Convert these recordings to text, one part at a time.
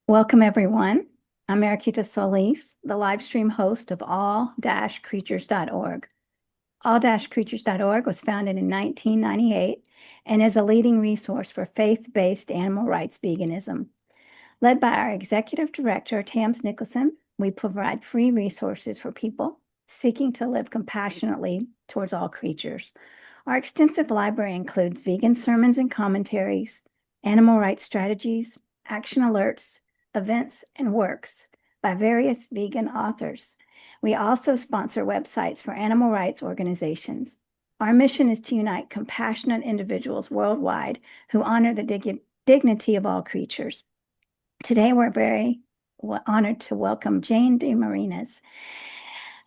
Welcome, everyone. I'm Mariquita Solis, the live stream host of all-creatures.org. All-creatures.org was founded in 1998 and is a leading resource for faith-based animal rights veganism. Led by our executive director, Tams Nicholson, we provide free resources for people seeking to live compassionately towards all creatures. Our extensive library includes vegan sermons and commentaries, animal rights strategies, action alerts, events, and works by various vegan authors. We also sponsor websites for animal rights organizations. Our mission is to unite compassionate individuals worldwide who honor the dignity of all creatures. Today, we're very honored to welcome Jane DeMarines.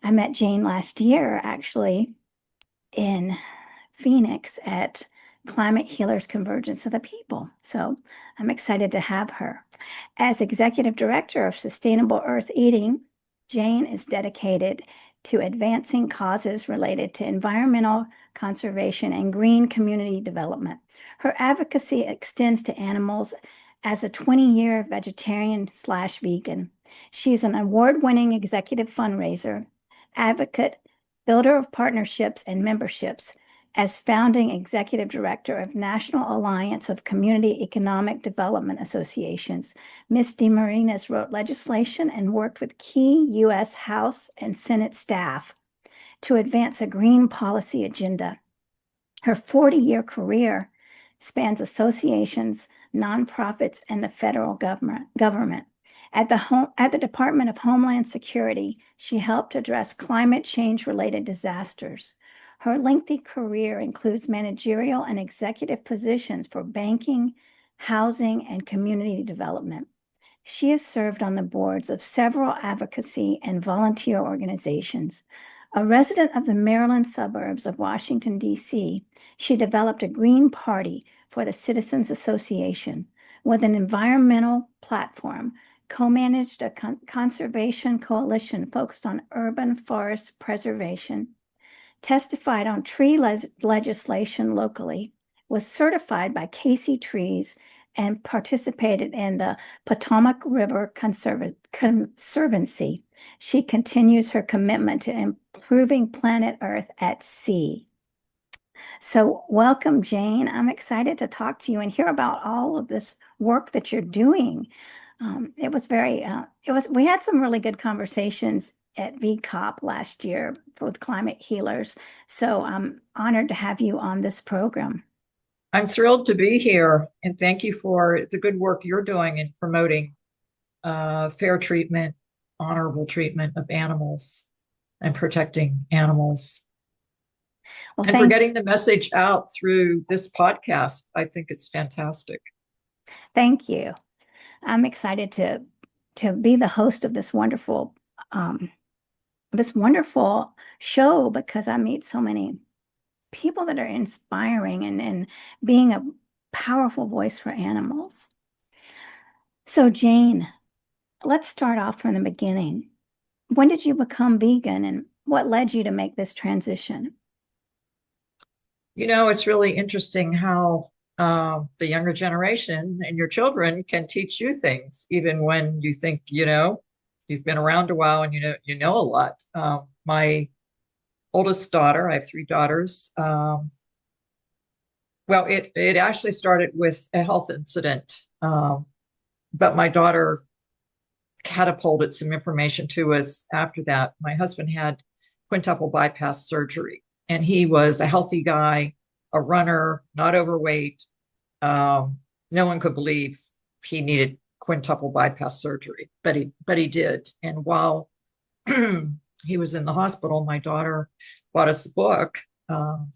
I met Jane last year, actually, in Phoenix at Climate Healers Convergence of the People. So I'm excited to have her. As Executive Director of Sustainable Earth Eating, Jane is dedicated to advancing causes related to environmental conservation and green community development. Her advocacy extends to animals. As a 20-year vegetarian/vegan, she's an award-winning executive fundraiser, advocate, builder of partnerships and memberships. As founding executive director of National Alliance of Community Economic Development Associations, Ms. DeMarines wrote legislation and worked with key U.S. House and Senate staff to advance a green policy agenda. Her 40-year career spans associations, nonprofits, and the federal government. At the Department of Homeland Security, she helped address climate change-related disasters. Her lengthy career includes managerial and executive positions for banking, housing, and community development. She has served on the boards of several advocacy and volunteer organizations. A resident of the Maryland suburbs of Washington, D.C., she developed a Green Party for the Citizens Association with an environmental platform, co-managed a conservation coalition focused on urban forest preservation, testified on tree legislation locally, was certified by Casey Trees, and participated in the Potomac River Conservancy. She continues her commitment to improving planet Earth at sea. So welcome, Jane. I'm excited to talk to you and hear about all of this work that you're doing. We had some really good conversations at VCOP last year with climate healers. So I'm honored to have you on this program. I'm thrilled to be here, and thank you for the good work you're doing in promoting fair treatment, honorable treatment of animals, and protecting animals. Well, And for getting the message out through this podcast, I think it's fantastic. Thank you. I'm excited to be the host of this wonderful show because I meet so many people that are inspiring and being a powerful voice for animals. So, Jane, let's start off from the beginning. When did you become vegan and what led you to make this transition? You know, it's really interesting how the younger generation and your children can teach you things, even when you think, you've been around a while and you know a lot. My oldest daughter, I have three daughters. Well, it actually started with a health incident, but my daughter catapulted some information to us after that. My husband had quintuple bypass surgery, and he was a healthy guy, a runner, not overweight. No one could believe he needed quintuple bypass surgery, but he did. And while he was in the hospital, my daughter bought us a book, The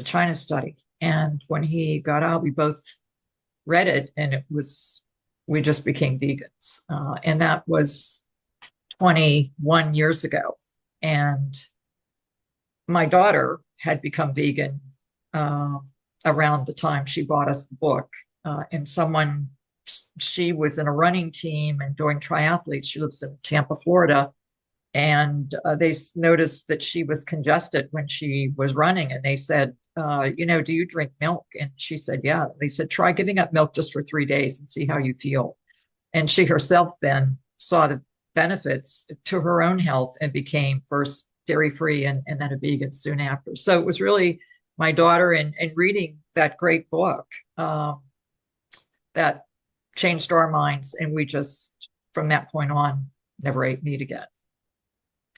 China Study. And when he got out, we both read it, and we just became vegans. And that was 21 years ago. And my daughter had become vegan around the time she bought us the book. And she was in a running team and doing triathletes. She lives in Tampa, Florida. And they noticed that she was congested when she was running. And they said, do you drink milk? And she said, yeah. They said, try giving up milk just for 3 days and see how you feel. And she herself then saw the benefits to her own health and became first dairy free and then a vegan soon after. So it was really my daughter and reading that great book that changed our minds. And we just, from that point on, never ate meat again.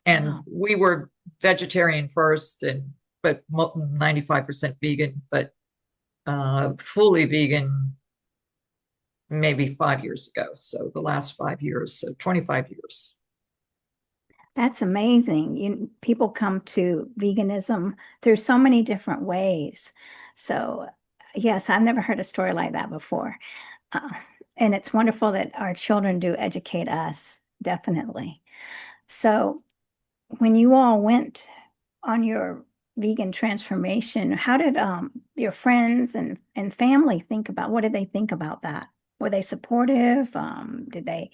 And Wow. we were vegetarian first, but 95% vegan, but fully vegan maybe 5 years ago. So the last 5 years, so 25 years. That's amazing. People come to veganism through so many different ways. So, yes, I've never heard a story like that before. Uh, and it's wonderful that our children do educate us, definitely. So, when you all went on your vegan transformation, how did your friends and family think about what did they think about that? Were they supportive? Did they?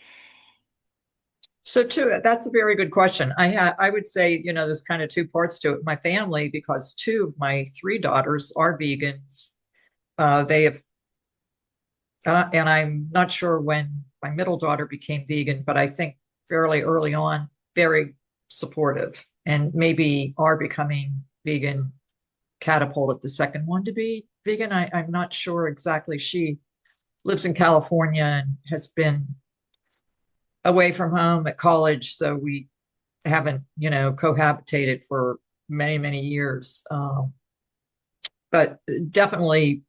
So too, that's a very good question. I would say, there's kind of two parts to it. My family, because two of my three daughters are vegans. They have, and I'm not sure when my middle daughter became vegan, but I think fairly early on, very supportive, and maybe are becoming vegan catapulted the second one to be vegan. I'm not sure exactly. She lives in California and has been away from home at college, so we haven't, cohabitated for many, many years. But definitely,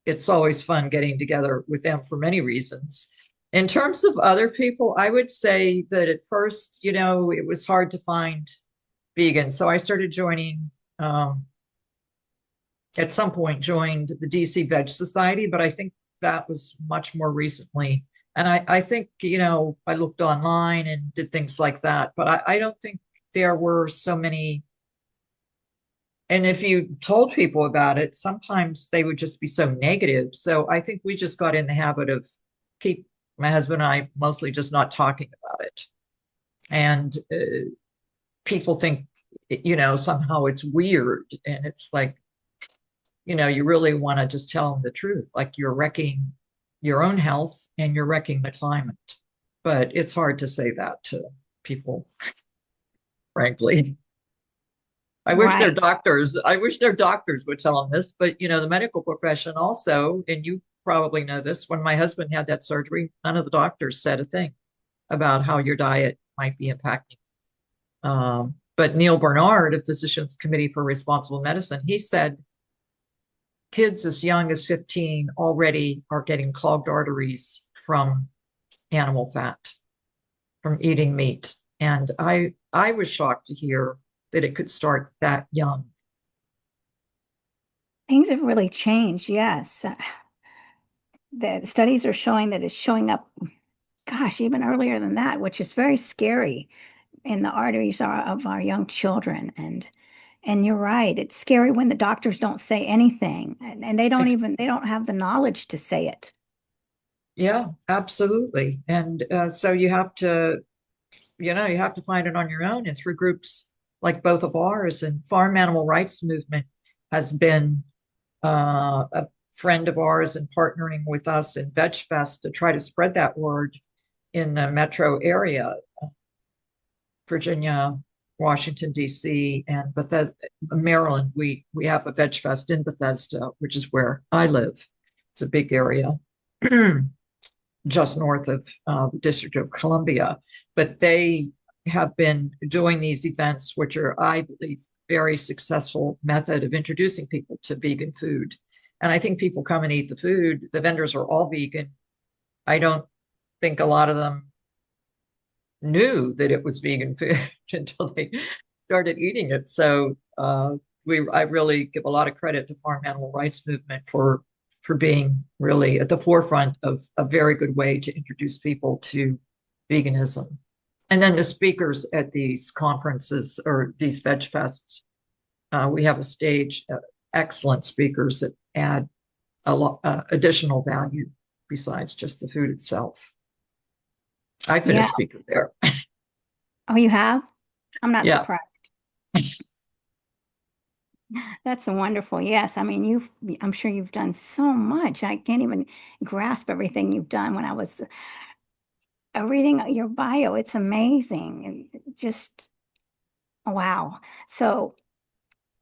it's always fun getting together with them for many reasons. In terms of other people, I would say that at first, it was hard to find vegans. So I started joining, at some point, joined the DC Veg Society, but I think that was much more recently. And I think, I looked online and did things like that, but I don't think there were so many. And if you told people about it, sometimes they would just be so negative. So I think we just got in the habit of keep my husband and I mostly just not talking about it. And people think, somehow it's weird. And it's like, you really want to just tell them the truth. Like you're wrecking your own health and you're wrecking the climate. But it's hard to say that to people, frankly. I wish their Right. doctors, I wish their doctors would tell them this, but the medical profession also, and you probably know this, when my husband had that surgery, none of the doctors said a thing about how your diet might be impacting. But Neil Bernard of Physicians Committee for Responsible Medicine, he said kids as young as 15 already are getting clogged arteries from animal fat, from eating meat. And I was shocked to hear that it could start that young. Things have really changed. Yes. The studies are showing that it's showing up, gosh, even earlier than that, which is very scary in the arteries of our young children. And you're right. It's scary when the doctors don't say anything and they don't have the knowledge to say it. Yeah, absolutely. And so you have to find it on your own and through groups like both of ours. And farm animal rights movement has been a friend of ours and partnering with us in Veg Fest to try to spread that word in the metro area, Virginia, Washington, D.C., and Bethesda, Maryland. We have a Veg Fest in Bethesda, which is where I live. It's a big area. Just north of the District of Columbia. But they have been doing these events, which are, I believe, very successful method of introducing people to vegan food. And I think people come and eat the food. The vendors are all vegan. I don't think a lot of them knew that it was vegan food until they started eating it. So I really give a lot of credit to farm animal rights movement for being really at the forefront of a very good way to introduce people to veganism. And then the speakers at these conferences or these veg fests, we have a stage, excellent speakers that add a lot additional value besides just the food itself. I've been a Yeah. speaker there. Oh, you have? I'm not Yeah. surprised. That's wonderful. Yes. I mean, I'm sure you've done so much. I can't even grasp everything you've done. When I was reading your bio, it's amazing. And just wow. So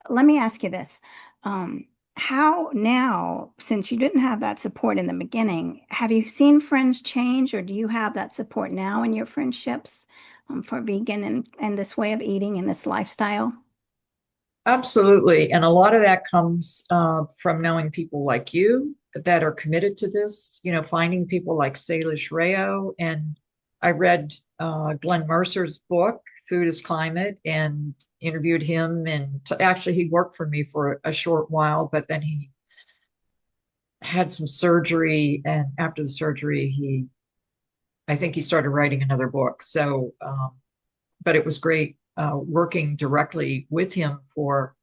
let me ask you this. Um, how now, since you didn't have that support in the beginning, have you seen friends change, or do you have that support now in your friendships, for vegan and this way of eating and this lifestyle? Absolutely. And a lot of that comes from knowing people like you that are committed to this, finding people like Salish Rayo. And I read Glenn Mercer's book, Food is Climate, and interviewed him. And actually, he worked for me for a short while, but then he had some surgery. And after the surgery, I think he started writing another book. So, but it was great working directly with him for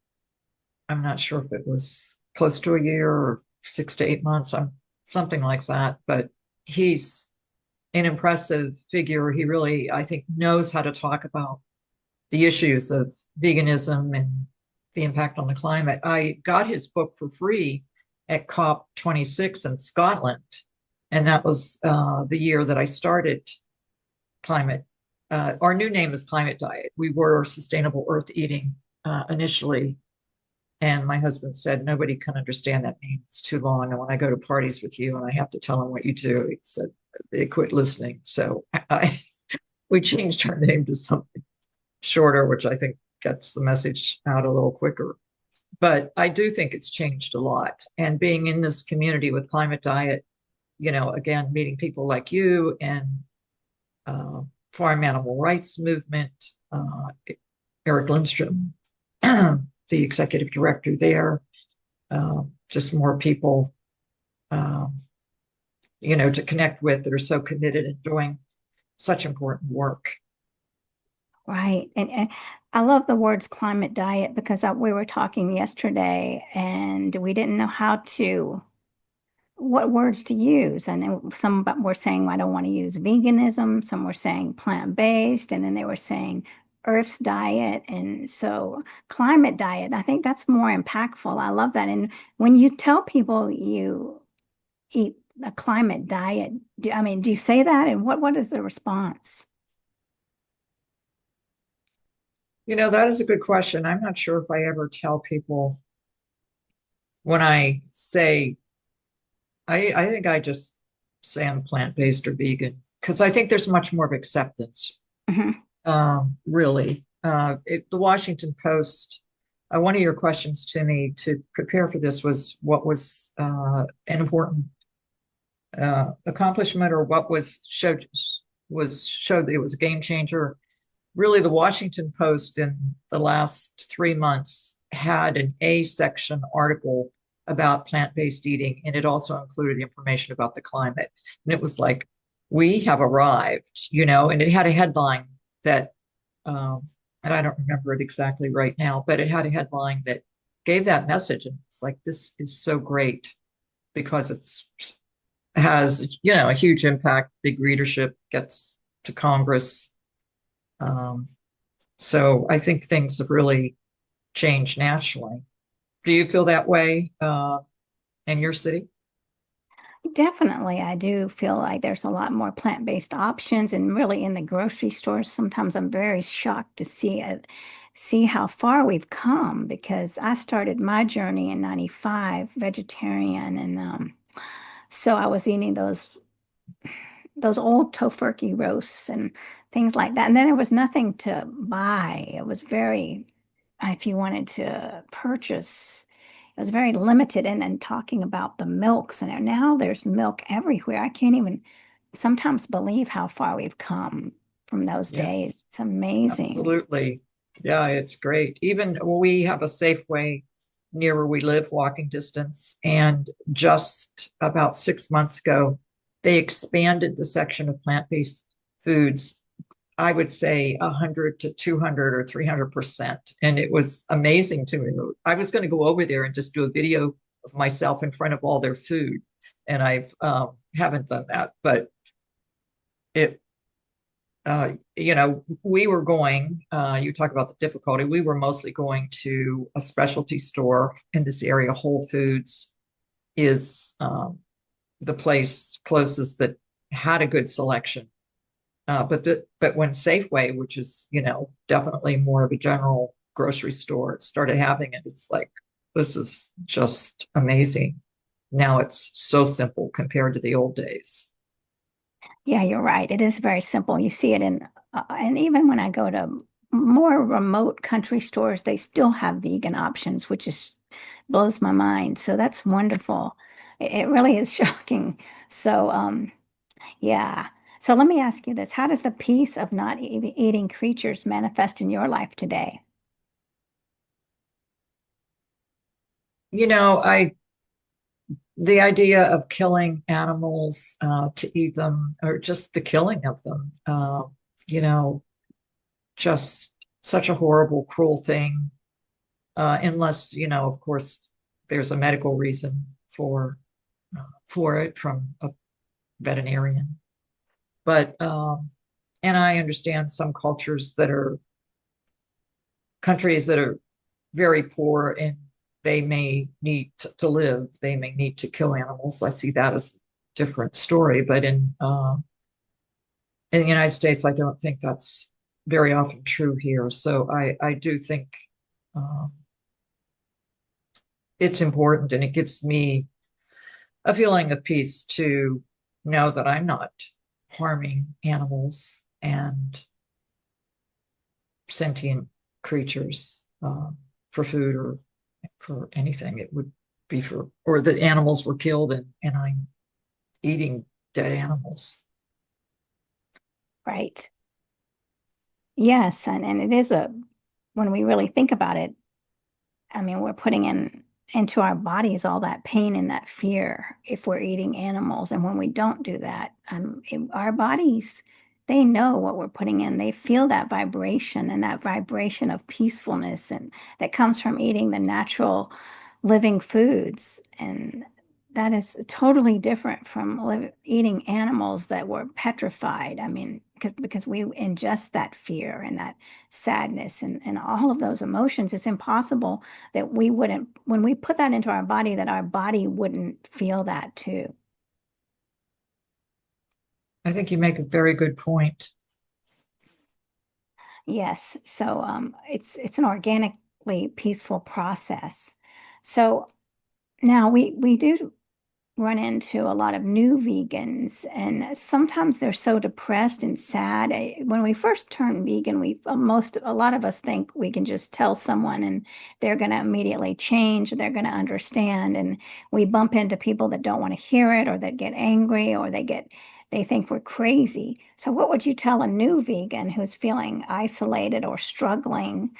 I'm not sure if it was close to a year or 6 to 8 months, something like that. But he's an impressive figure. He really, I think, knows how to talk about the issues of veganism and the impact on the climate. I got his book for free at COP26 in Scotland. And that was the year that I started climate. Our new name is Climate Diet. We were Sustainable Earth Eating initially. And my husband said, nobody can understand that name. It's too long. And when I go to parties with you and I have to tell them what you do, he said, they quit listening. So we changed our name to something shorter, which I think gets the message out a little quicker. But I do think it's changed a lot. And being in this community with Climate Diet, again, meeting people like you and farm animal rights movement, Eric Lindstrom, the executive director there, just more people, to connect with that are so committed and doing such important work. Right. And I love the words climate diet because we were talking yesterday and we didn't know what words to use. And then some were saying, I don't want to use veganism. Some were saying plant-based. And then they were saying earth diet. And so climate diet, I think that's more impactful. I love that. And when you tell people you eat a climate diet, do you say that? And what is the response? That is a good question. I'm not sure if I ever tell people when I say, I think I just say I'm plant-based or vegan because I think there's much more of acceptance, Mhm. really. The Washington Post, one of your questions to me to prepare for this was what was an important accomplishment or what showed that it was a game changer. Really, the Washington Post in the last 3 months had an A section article about plant-based eating, and it also included information about the climate. And it was like, we have arrived, and it had a headline that, and I don't remember it exactly right now, but it had a headline that gave that message. And it's like, this is so great because it's has, a huge impact, big readership, gets to Congress. Um, so I think things have really changed nationally. Do you feel that way in your city? Definitely, I do feel like there's a lot more plant-based options, and really in the grocery stores, sometimes I'm very shocked to see how far we've come because I started my journey in 95 vegetarian, and so I was eating those old tofurkey roasts and things like that. And then there was nothing to buy. It was very, if you wanted to purchase, it was very limited. And then talking about the milks, and now there's milk everywhere. I can't even sometimes believe how far we've come from those days. Yes, It's amazing. absolutely. Yeah, it's great. Even we have a Safeway near where we live, walking distance. And just about 6 months ago, they expanded the section of plant-based foods, I would say 100 to 200 or 300%. And it was amazing to me. I was going to go over there and just do a video of myself in front of all their food. And I've haven't done that, but it we were going, you talk about the difficulty, we were mostly going to a specialty store in this area. Whole Foods is the place closest that had a good selection. But when Safeway, which is, definitely more of a general grocery store, started having it, it's like, this is just amazing. Now it's so simple compared to the old days. Yeah, you're right. It is very simple. You see it and even when I go to more remote country stores, they still have vegan options, which is blows my mind. So that's wonderful. It really is shocking. So, yeah. So let me ask you this. How does the peace of not eating creatures manifest in your life today? I the idea of killing animals to eat them, or just the killing of them, you know, just such a horrible, cruel thing. Unless, of course, there's a medical reason for it from a veterinarian. But and I understand some countries that are very poor, and they may need to live. They may need to kill animals. I see that as a different story. But in the United States, I don't think that's very often true here. So I do think um, it's important, and it gives me a feeling of peace to know that I'm not harming animals and sentient creatures for food or for anything. It would be or the animals were killed, and I'm eating dead animals. Right. Yes, and it is when we really think about it, I mean, we're putting into our bodies all that pain and that fear if we're eating animals. And when we don't do that, our bodies, they know what we're putting in. They feel that vibration and that vibration of peacefulness and that comes from eating the natural living foods. And that is totally different from eating animals that were petrified. I mean, because we ingest that fear and that sadness and all of those emotions, it's impossible that we wouldn't, when we put that into our body, that our body wouldn't feel that too. I think you make a very good point. Yes. So it's an organically peaceful process. So now we do run into a lot of new vegans, and sometimes they're so depressed and sad. When we first turn vegan, a lot of us think we can just tell someone and they're going to immediately change, they're going to understand. And we bump into people that don't want to hear it, or that get angry, or they think we're crazy. So what would you tell a new vegan who's feeling isolated or struggling,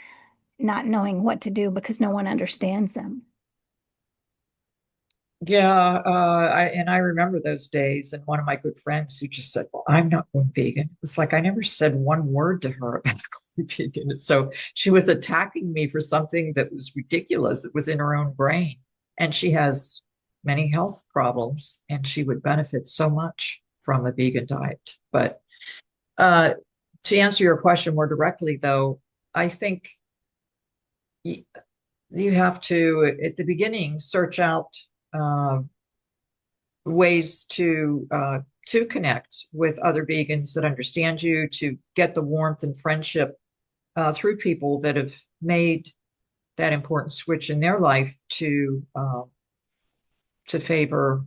not knowing what to do because no one understands them? Yeah, I remember those days, and one of my good friends who just said, "Well, I'm not going vegan." It's like I never said one word to her about going vegan. And so she was attacking me for something that was ridiculous. It was in her own brain, and she has many health problems, and she would benefit so much from a vegan diet. But uh, to answer your question more directly, though, I think y- you have to, at the beginning, search out. Uh, Ways to connect with other vegans that understand you, to get the warmth and friendship through people that have made that important switch in their life to favor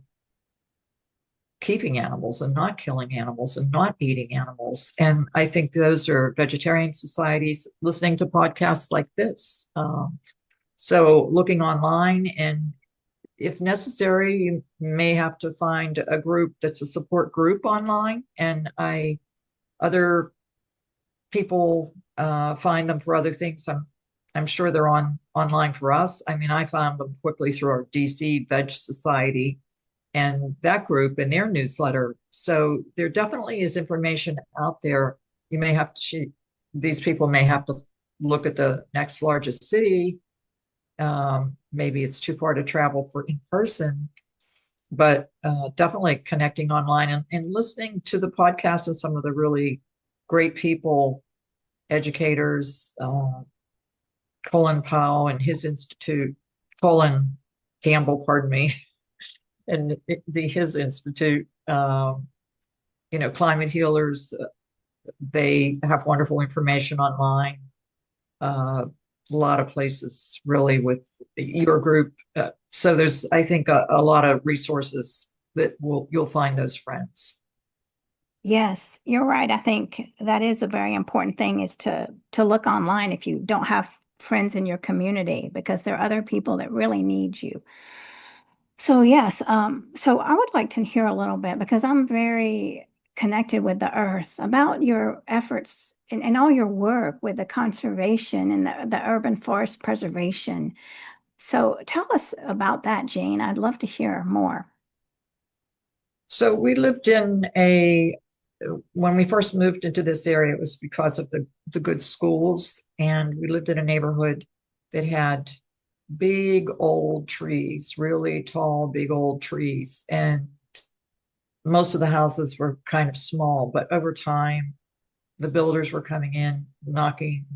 keeping animals and not killing animals and not eating animals. And I think those are vegetarian societies listening to podcasts like this. So looking online, and if necessary, you may have to find a group that's a support group online, and other people find them for other things. I'm sure they're online for us. I mean, I found them quickly through our DC Veg Society and that group and their newsletter. So there definitely is information out there. You may have to these people may have to look at the next largest city. Maybe it's too far to travel for in person, but definitely connecting online, and listening to the podcast and some of the really great people, educators, Colin Powell and his institute, Colin Campbell, pardon me, and his institute, climate healers, they have wonderful information online. A lot of places really with your group. So there's, I think, a lot of resources that you'll find those friends. Yes, you're right. I think that is a very important thing is to look online if you don't have friends in your community because there are other people that really need you. So yes, so I would like to hear a little bit because I'm very connected with the earth about your efforts and all your work with the conservation and the urban forest preservation. So tell us about that, Jane. I'd love to hear more. So we lived when we first moved into this area, it was because of the good schools. And we lived in a neighborhood that had big old trees, really tall, big old trees. And most of the houses were kind of small, but over time, the builders were coming in, knocking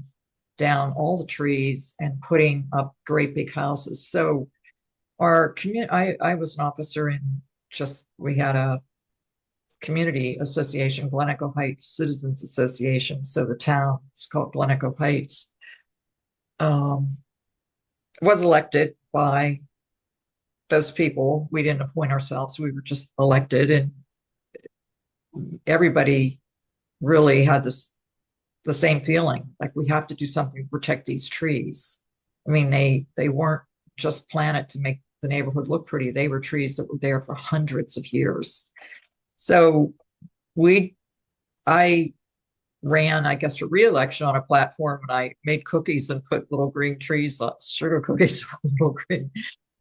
down all the trees and putting up great big houses. So our community, I was an officer in we had a community association, Glenecho Heights Citizens Association. So the town is called Glenecho Heights. Um, was elected by those people. We didn't appoint ourselves. We were just elected, and everybody really had the same feeling, like we have to do something to protect these trees. I mean, they weren't just planted to make the neighborhood look pretty. They were trees that were there for hundreds of years. So we I ran, I guess, for reelection on a platform, and I made cookies and put little green trees on sugar cookies with little green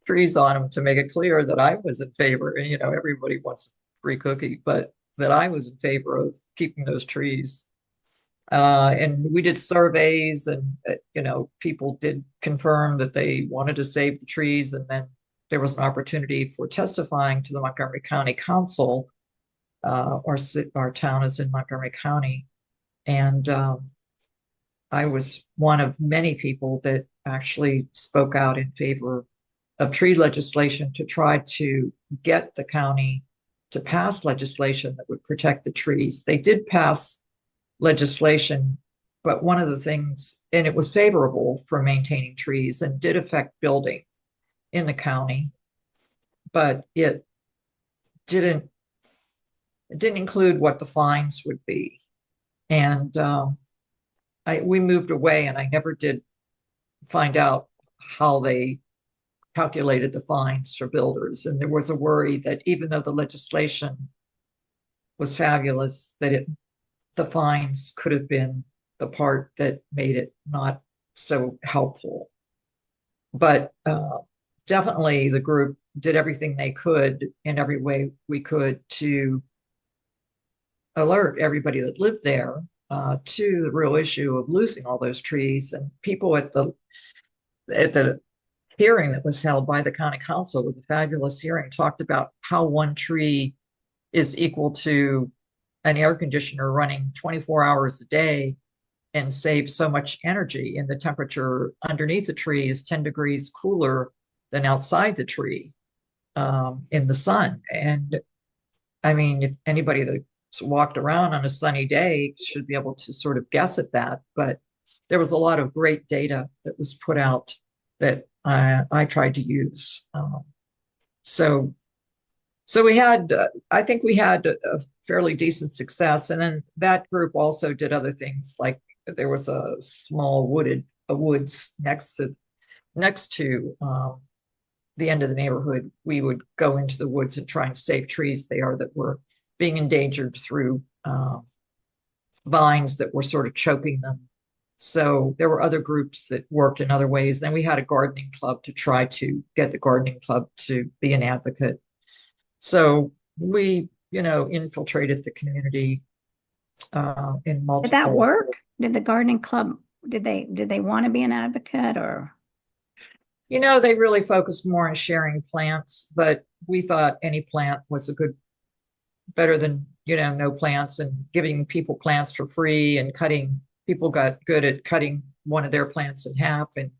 trees on them to make it clear that I was in favor. And everybody wants a free cookie, but that I was in favor of keeping those trees. And we did surveys, and people did confirm that they wanted to save the trees. And then there was an opportunity for testifying to the Montgomery County Council. Our town is in Montgomery County, and I was one of many people that actually spoke out in favor of tree legislation to try to get the county to pass legislation that would protect the trees. They did pass legislation, but one of the things, and it was favorable for maintaining trees and did affect building in the county, but didn't it didn't include what the fines would be. And we moved away, and I never did find out how they calculated the fines for builders. And there was a worry that even though the legislation was fabulous, that the fines could have been the part that made it not so helpful. But definitely the group did everything they could in every way we could to alert everybody that lived there to the real issue of losing all those trees. And people at the hearing that was held by the county council, with the fabulous hearing, talked about how one tree is equal to an air conditioner running 24 hours a day and save so much energy. And the temperature underneath the tree is 10 degrees cooler than outside the tree in the sun. And I mean, if anybody that's walked around on a sunny day should be able to sort of guess at that. But there was a lot of great data that was put out that I tried to use. So we had, I think we had a fairly decent success. And then that group also did other things, like there was a small woods next to the end of the neighborhood. We would go into the woods and try and save trees there that were being endangered through vines that were sort of choking them. So there were other groups that worked in other ways. Then we had a gardening club to try to get the gardening club to be an advocate. So we, infiltrated the community in Did that multiple. work? Did the gardening club, did they want to be an advocate or? They really focused more on sharing plants, but we thought any plant was a good better than, no plants, and giving people plants for free, and people got good at cutting one of their plants in half, and,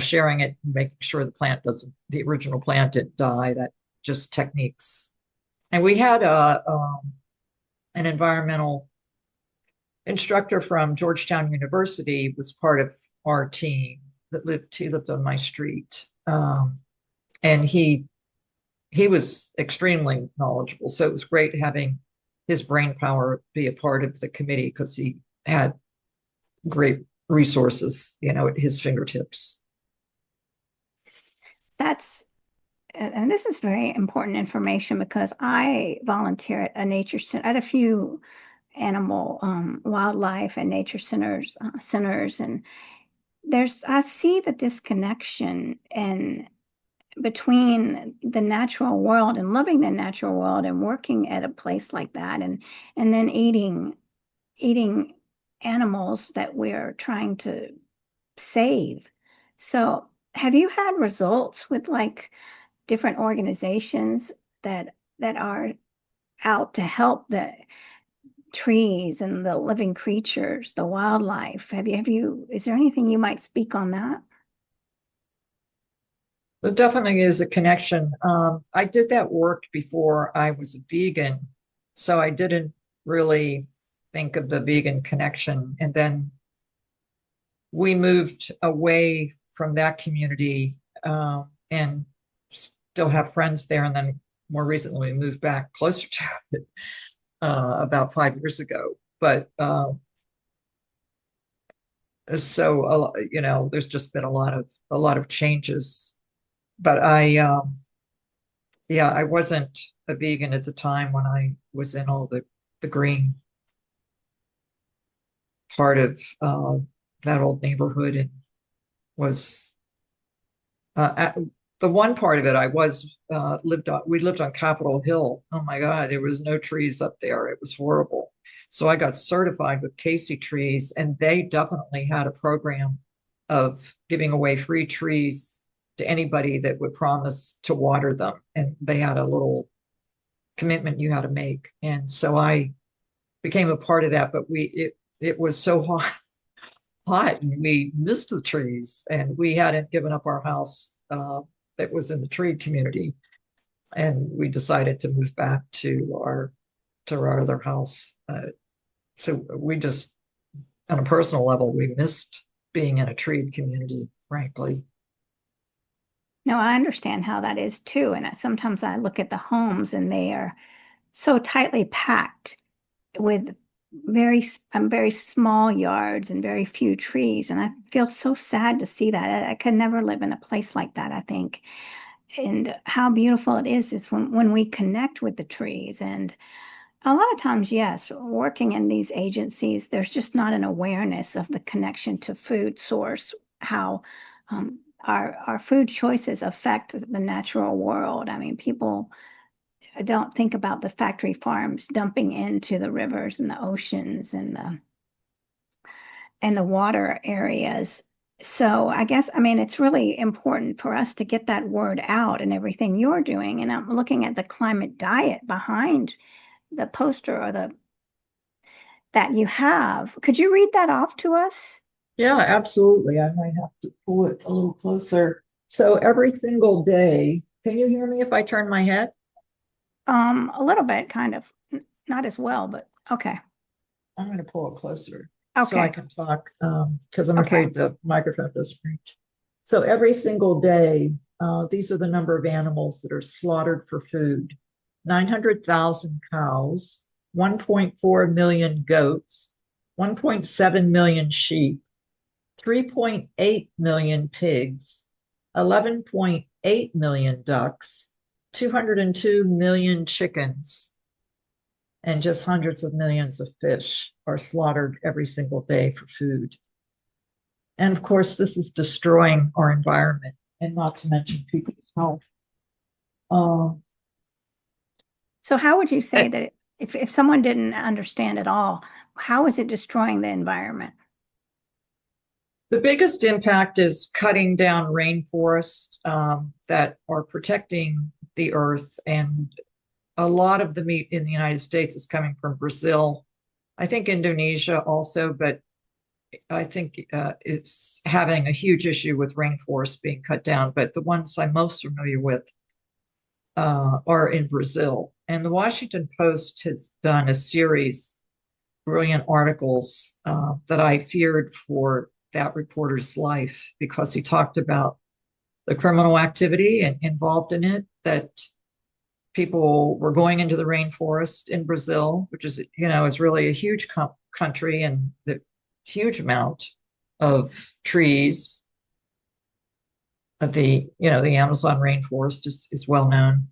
sharing it, and making sure the original plant didn't die. That just techniques. And we had an environmental instructor from Georgetown University was part of our team he lived on my street. And he was extremely knowledgeable. So it was great having his brain power be a part of the committee, because he had great resources, at his fingertips. That's, and this is very important information because I volunteer at a nature center, at a few animal, wildlife and nature centers, and I see the disconnection and between the natural world and loving the natural world and working at a place like that, and then eating animals that we're trying to save. So, have you had results with like different organizations that are out to help the trees and the living creatures, the wildlife? Is there anything you might speak on that? There definitely is a connection. I did that work before I was a vegan, so I didn't really think of the vegan connection. And then we moved away from that community, and still have friends there. And then more recently, we moved back closer to it about 5 years ago. But so there's just been a lot of changes. But yeah, I wasn't a vegan at the time when I was in all the green part of that old neighborhood, and was at the one part of it I was lived on. We lived on Capitol Hill. Oh my God, there was no trees up there. It was horrible. So I got certified with Casey Trees, and they definitely had a program of giving away free trees to anybody that would promise to water them. And they had a little commitment you had to make. And so I became a part of that, but it was so hot, and we missed the trees, and we hadn't given up our house that was in the tree community, and we decided to move back to our other house. So we just, on a personal level, we missed being in a treed community, frankly. No, I understand how that is too. And sometimes I look at the homes and they are so tightly packed with very small yards and very few trees. And I feel so sad to see that. I could never live in a place like that, I think. And how beautiful it is when we connect with the trees. And a lot of times, yes, working in these agencies, there's just not an awareness of the connection to food source, how our food choices affect the natural world. I mean, people don't think about the factory farms dumping into the rivers and the oceans and the water areas. So I guess, I mean, it's really important for us to get that word out and everything you're doing. And I'm looking at the climate diet behind the poster or the that you have. Could you read that off to us? Yeah, absolutely. I might have to pull it a little closer. So every single day, can you hear me if I turn my head? A little bit, kind of. Not as well, but okay. I'm going to pull it closer so I Okay. can talk, because I'm Okay. afraid the microphone doesn't reach. So every single day, these are the number of animals that are slaughtered for food: 900,000 cows, 1.4 million goats, 1.7 million sheep, 3.8 million pigs, 11.8 million ducks, 202 million chickens, and just hundreds of millions of fish are slaughtered every single day for food. And of course, this is destroying our environment, and not to mention people's health. Uh, So how would you say eh, that if someone didn't understand at all, how is it destroying the environment? the biggest impact is cutting down rainforests that are protecting the earth, and a lot of the meat in the United States is coming from Brazil. I think Indonesia also, but I think it's having a huge issue with rainforests being cut down. But the ones I'm most familiar with are in Brazil. And the Washington Post has done a series brilliant articles that I feared for that reporter's life because he talked about the criminal activity and involved in it, that people were going into the rainforest in Brazil, which is, is really a huge country and the huge amount of trees. The Amazon rainforest is well known,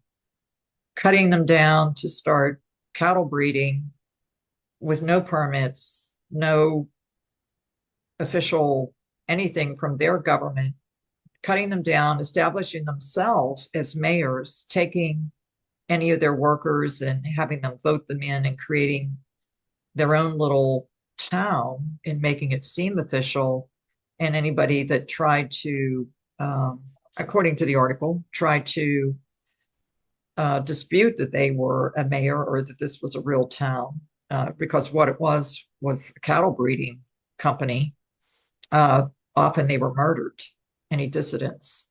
cutting them down to start cattle breeding with no permits, no official anything from their government, cutting them down, establishing themselves as mayors, taking any of their workers and having them vote them in and creating their own little town and making it seem official. And anybody that tried to, according to the article, tried to dispute that they were a mayor or that this was a real town, because what it was a cattle breeding company. Often they were murdered, any dissidents.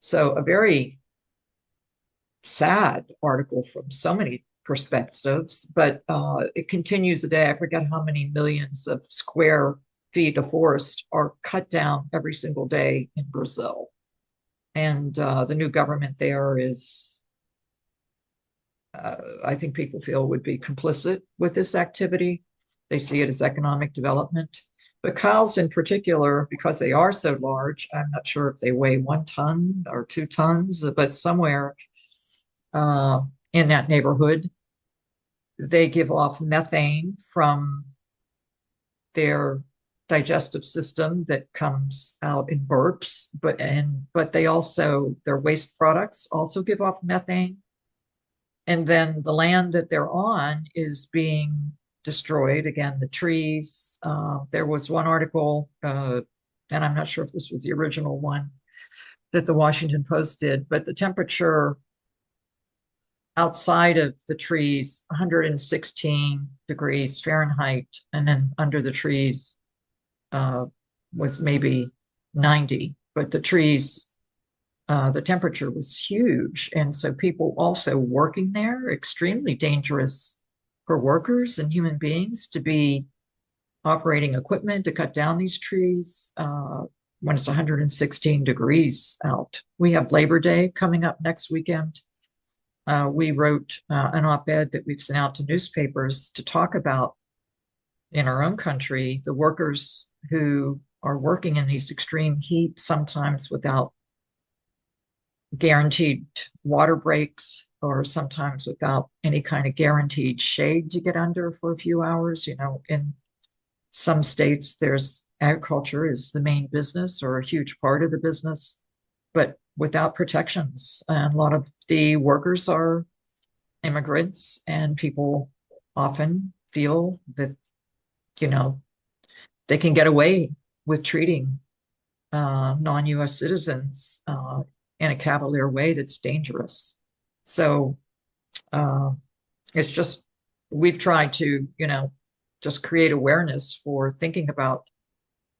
So a very sad article from so many perspectives, but it continues today. I forget how many millions of square feet of forest are cut down every single day in Brazil. And the new government there is, I think people feel would be complicit with this activity. They see it as economic development. But cows in particular, because they are so large, I'm not sure if they weigh 1 ton or 2 tons, but somewhere in that neighborhood, they give off methane from their digestive system that comes out in burps, but they also, their waste products also give off methane. And then the land that they're on is being destroyed. Again, the trees. There was one article, and I'm not sure if this was the original one that the Washington Post did, but the temperature outside of the trees, 116 degrees Fahrenheit, and then under the trees was maybe 90. But the trees, the temperature was huge. And so people also working there, extremely dangerous for workers and human beings to be operating equipment to cut down these trees when it's 116 degrees out. We have Labor Day coming up next weekend. We wrote an op-ed that we've sent out to newspapers to talk about, in our own country, the workers who are working in these extreme heat, sometimes without guaranteed water breaks, or sometimes without any kind of guaranteed shade to get under for a few hours. In some states, there's agriculture is the main business or a huge part of the business, but without protections. And a lot of the workers are immigrants, and people often feel that, they can get away with treating non-US citizens in a cavalier way that's dangerous. So it's just, we've tried to, just create awareness for thinking about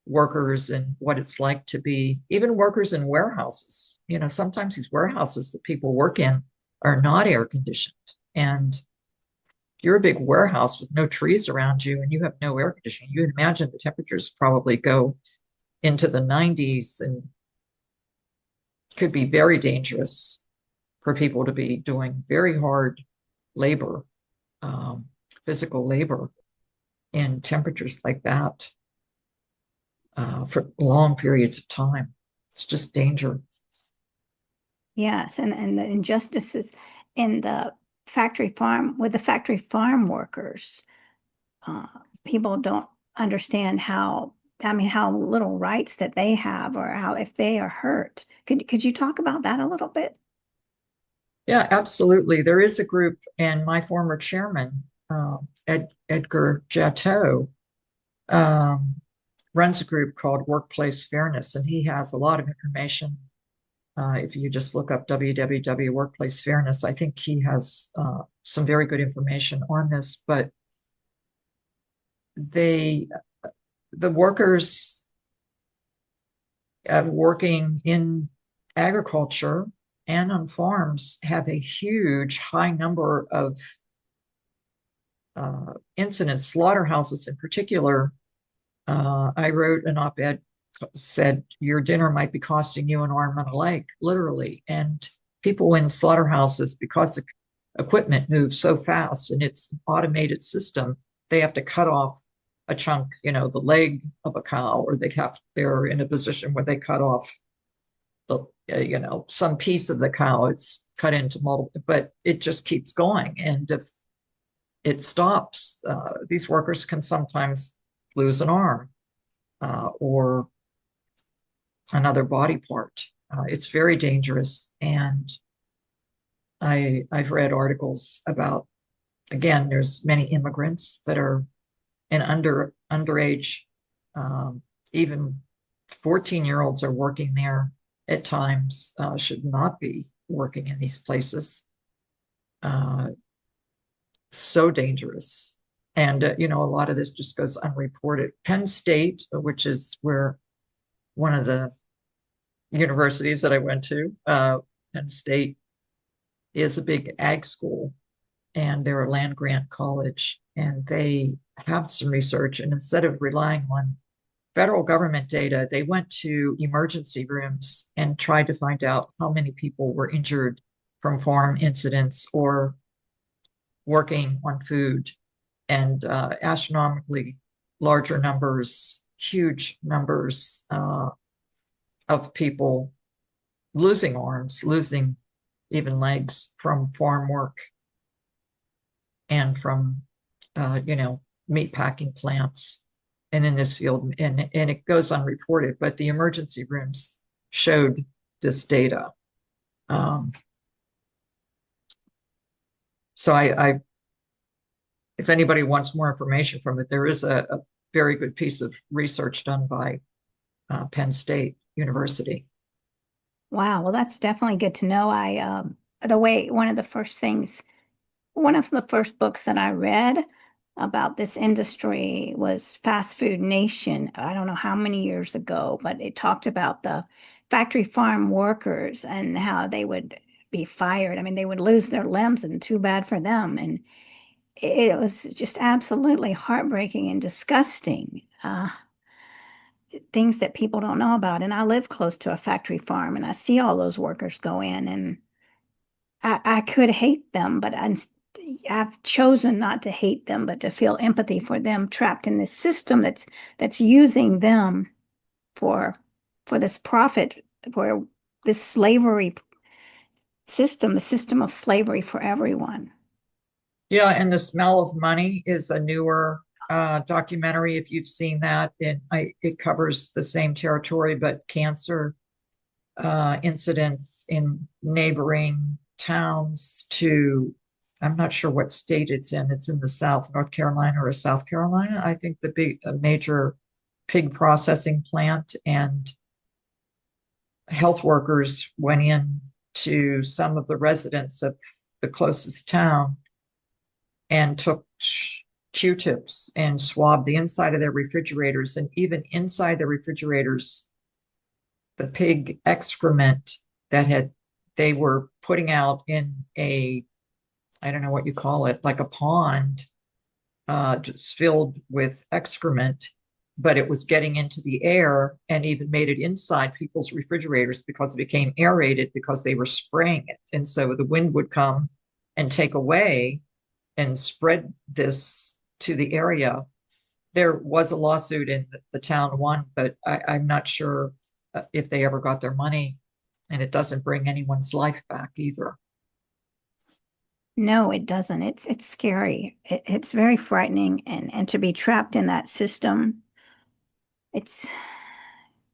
workers and what it's like to be even workers in warehouses. Sometimes these warehouses that people work in are not air conditioned. And you're a big warehouse with no trees around you and you have no air conditioning. You can imagine the temperatures probably go into the 90s and could be very dangerous for people to be doing very hard labor, physical labor in temperatures like that for long periods of time. It's just danger. Yes, and the injustices in the factory farm with the factory farm workers. People don't understand how little rights that they have, or how if they are hurt. Could you talk about that a little bit? Yeah, absolutely. There is a group, and my former chairman, Edgar Jatteau, runs a group called Workplace Fairness, and he has a lot of information If you just look up www workplace fairness, I think he has some very good information on this. But they, the workers working in agriculture and on farms have a huge high number of incidents, slaughterhouses in particular. I wrote an op-ed said your dinner might be costing you an arm and a leg, literally. And people in slaughterhouses, because the equipment moves so fast and it's an automated system, they have to cut off a chunk, the leg of a cow, or they're in a position where they cut off the, some piece of the cow. It's cut into multiple, but it just keeps going. And if it stops, these workers can sometimes lose an arm or another body part. It's very dangerous. And I've read articles about, again, there's many immigrants that are in underage, even 14-year-olds are working there at times, should not be working in these places. So dangerous. And, a lot of this just goes unreported. Penn State, which is where one of the universities that I went to, Penn State is a big ag school, and they're a land grant college, and they have some research. And instead of relying on federal government data, they went to emergency rooms and tried to find out how many people were injured from farm incidents or working on food, and astronomically larger numbers, huge numbers of people losing arms, losing even legs from farm work and from, meat packing plants and in this field. And it goes unreported, but the emergency rooms showed this data. So if anybody wants more information from it, there is a very good piece of research done by Penn State University. Wow, well, that's definitely good to know. The way one of the first books that I read about this industry was Fast Food Nation. I don't know how many years ago, but it talked about the factory farm workers and how they would be fired. I mean, they would lose their limbs and too bad for them. And it was just absolutely heartbreaking and disgusting. Things that people don't know about. And I live close to a factory farm and I see all those workers go in and I could hate them, but I've chosen not to hate them, but to feel empathy for them trapped in this system that's using them for this profit, for this slavery system, the system of slavery for everyone. Yeah, and The Smell of Money is a newer documentary. If you've seen that, it covers the same territory, but cancer incidents in neighboring towns to, I'm not sure what state it's in. It's in the South, North Carolina or South Carolina. I think a major pig processing plant, and health workers went in to some of the residents of the closest town and took Q-tips and swabbed the inside of their refrigerators, and even inside the refrigerators, the pig excrement they were putting out in I don't know what you call it, like a pond, just filled with excrement, but it was getting into the air and even made it inside people's refrigerators because it became aerated because they were spraying it. And so the wind would come and take away and spread this to the area. There was a lawsuit and the town won, but I'm not sure if they ever got their money, and it doesn't bring anyone's life back either. No, it doesn't. It's scary. It's very frightening, and to be trapped in that system, it's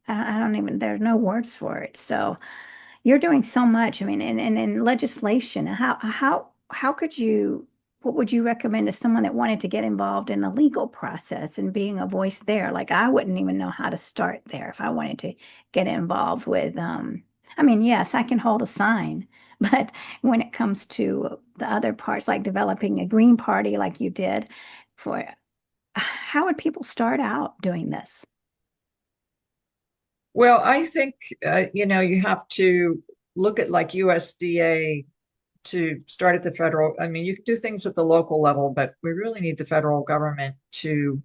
I don't even there are no words for it. So you're doing so much. I mean, in legislation, how could you what would you recommend to someone that wanted to get involved in the legal process and being a voice there? Like I wouldn't even know how to start there if I wanted to get involved with I mean, yes, I can hold a sign, but when it comes to the other parts, like developing a green party like you did, for how would people start out doing this? Well, I think, you have to look at like USDA to start at the federal. I mean, you can do things at the local level, but we really need the federal government to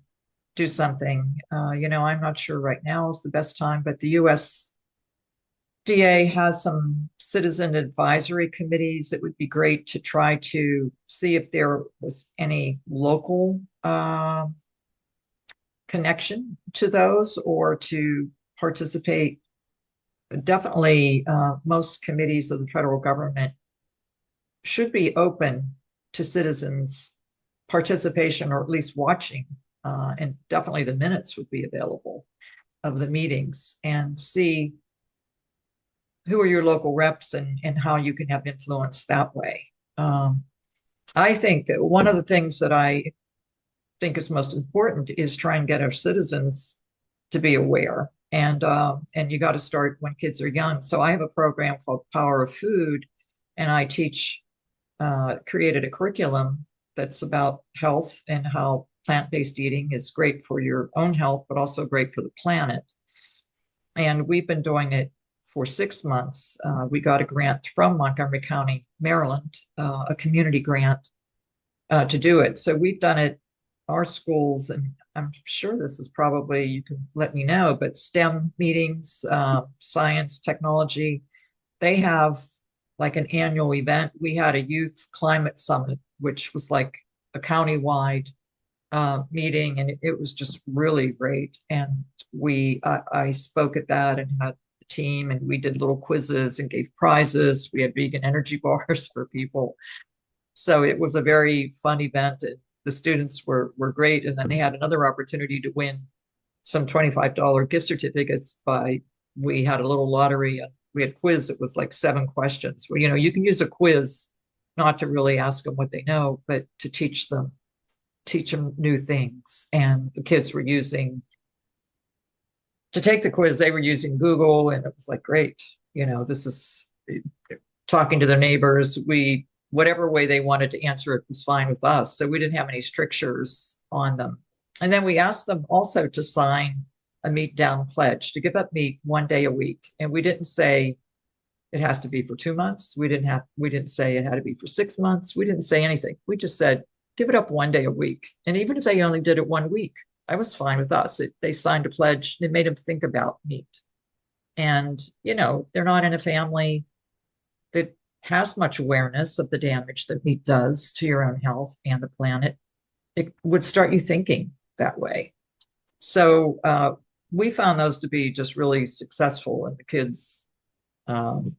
do something. I'm not sure right now is the best time, but the USDA has some citizen advisory committees. It would be great to try to see if there was any local connection to those or to participate. Definitely, most committees of the federal government should be open to citizens' participation or at least watching. And definitely the minutes would be available of the meetings and see who are your local reps and how you can have influence that way. I think one of the things that I think is most important is try and get our citizens to be aware. And you got to start when kids are young. So I have a program called Power of Food, and I teach created a curriculum that's about health and how plant-based eating is great for your own health, but also great for the planet. And we've been doing it for 6 months. We got a grant from Montgomery County, Maryland, a community grant to do it. So we've done it, our schools, and I'm sure this is probably, you can let me know, but STEM meetings, science, technology, they have like an annual event. We had a youth climate summit, which was like a countywide meeting, and it was just really great. And I spoke at that and had a team, and we did little quizzes and gave prizes. We had vegan energy bars for people. So it was a very fun event. The students were great, and then they had another opportunity to win some $25 gift certificates by, we had a little lottery and we had a quiz. It was like 7 questions where, you can use a quiz not to really ask them what they know, but to teach them new things. And the kids were to take the quiz, they were using Google, and it was like, great, this is talking to their neighbors. Whatever way they wanted to answer it was fine with us. So we didn't have any strictures on them. And then we asked them also to sign a meat down pledge to give up meat 1 day a week. And we didn't say it has to be for 2 months. We didn't say it had to be for 6 months. We didn't say anything. We just said, give it up 1 day a week. And even if they only did it 1 week, I was fine with us. They signed a pledge. It made them think about meat. And, they're not in a family that has much awareness of the damage that meat does to your own health and the planet. It would start you thinking that way. So we found those to be just really successful, and the kids, some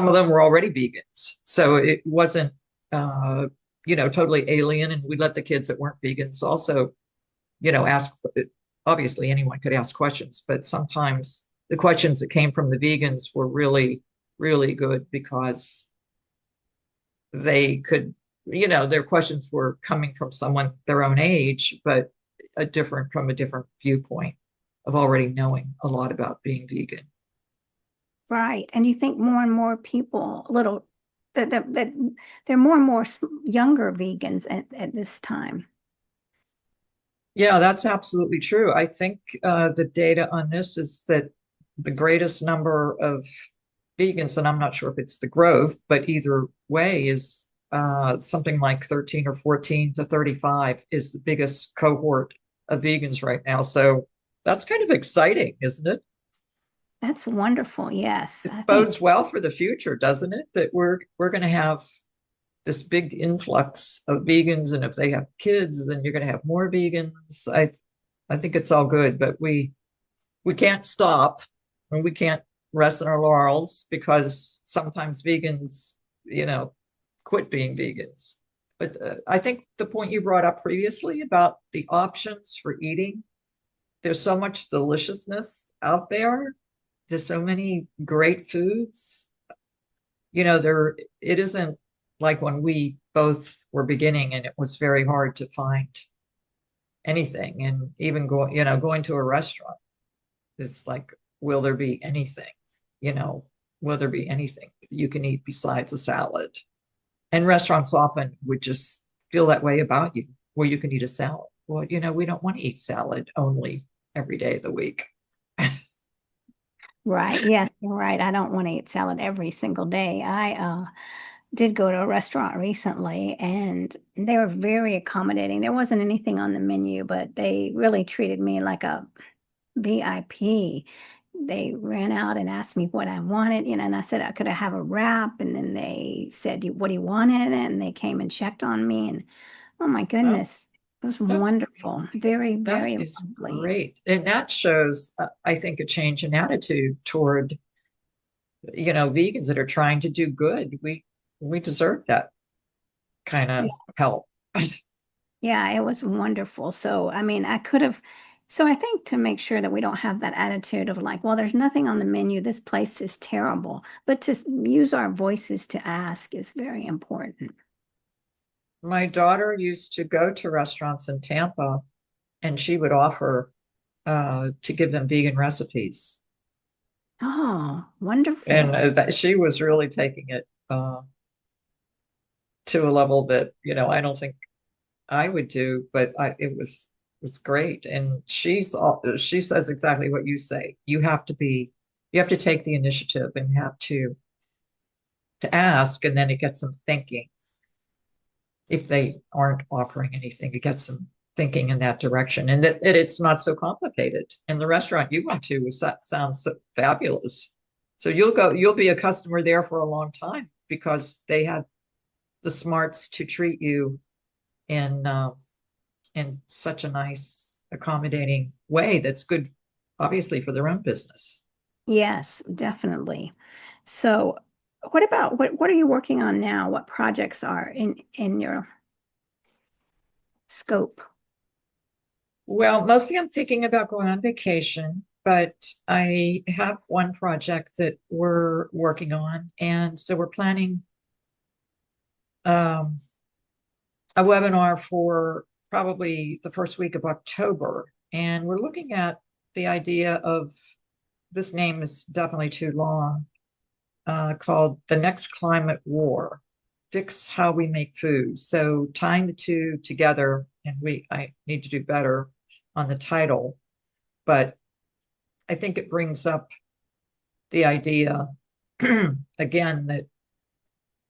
of them were already vegans. So it wasn't, totally alien. And we let the kids that weren't vegans also, ask. Obviously, anyone could ask questions, but sometimes the questions that came from the vegans were really, really good because they could, their questions were coming from someone their own age, but from a different viewpoint of already knowing a lot about being vegan. Right. And you think more and more people, that there are more and more younger vegans at this time. Yeah, that's absolutely true. I think the data on this is that the greatest number of vegans, and I'm not sure if it's the growth, but either way is something like 13 or 14 to 35 is the biggest cohort of vegans right now. So that's kind of exciting, isn't it? That's wonderful. Yes. It I think bodes well for the future, doesn't it? That we're going to have this big influx of vegans, and if they have kids, then you're going to have more vegans. I think it's all good, but we can't stop, and we can't rest on our laurels because sometimes vegans, quit being vegans. But I think the point you brought up previously about the options for eating, there's so much deliciousness out there. There's so many great foods. It isn't like when we both were beginning and it was very hard to find anything. And even going to a restaurant, it's like will there be anything, you know, will there be anything you can eat besides a salad? And restaurants often would just feel that way about you, where you can eat a salad. Well, we don't want to eat salad only every day of the week. Right. Yes, you're right. I don't want to eat salad every single day. I did go to a restaurant recently and they were very accommodating. There wasn't anything on the menu, but they really treated me like a VIP. They ran out and asked me what I wanted, and I said, could I have a wrap? And then they said, what do you wanted? And they came and checked on me. And oh my Oh, goodness, it was that's wonderful. Very, that very is lovely. great. And that shows, I think, a change in attitude toward, vegans that are trying to do good. We deserve that kind of help. Yeah, it was wonderful. So, I mean, so I think to make sure that we don't have that attitude of like, well, there's nothing on the menu. This place is terrible. But to use our voices to ask is very important. My daughter used to go to restaurants in Tampa and she would offer to give them vegan recipes. Oh, And wonderful. that she was really taking it to a level that, I don't think I would do, but it was great. And she says exactly what you say. You have to take the initiative and have to ask, and then it gets them thinking. If they aren't offering anything, it gets them thinking in that direction, and that it's not so complicated. And the restaurant you went to sounds so fabulous. So you'll be a customer there for a long time because they had the smarts to treat you in such a nice, accommodating way that's good, obviously, for their own business. Yes, definitely. So, what are you working on now? What projects are in your scope? Well, mostly I'm thinking about going on vacation, but I have one project that we're working on. And so we're planning um, a webinar for probably the first week of October. And we're looking at the idea of this name is definitely too long, called The Next Climate War, Fix How We Make Food. So tying the two together, and I need to do better on the title, but I think it brings up the idea again that,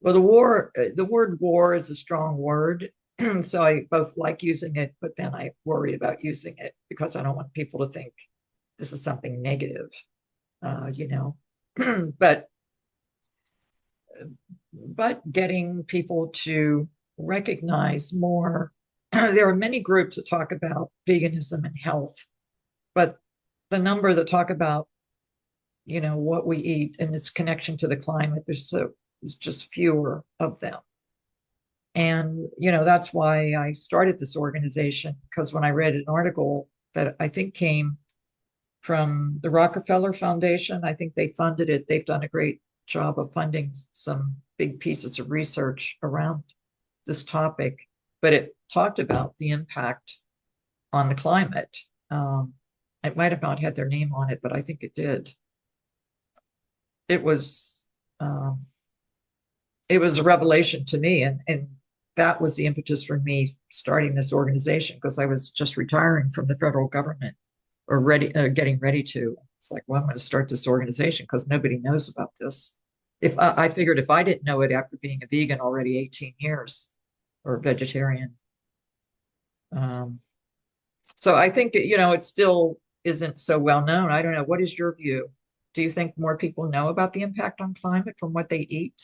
well, the word war is a strong word. So I both like using it, but then I worry about using it because I don't want people to think this is something negative, you know. but but getting people to recognize more. There are many groups that talk about veganism and health, but the number that talk about what we eat and its connection to the climate, there's just fewer of them. And that's why I started this organization, because when I read an article that I think came from the Rockefeller Foundation, I think they funded it. They've done a great job of funding some big pieces of research around this topic, but it talked about the impact on the climate. It might have not had their name on it, but I think it did. It was um, it was a revelation to me, and that was the impetus for me starting this organization, because I was just retiring from the federal government, or getting ready to. It's like, well, I'm going to start this organization because nobody knows about this. If I figured if I didn't know it after being a vegan already 18 years, or vegetarian, um, so I think it still isn't so well known. I don't know. What is your view? Do you think more people know about the impact on climate from what they eat?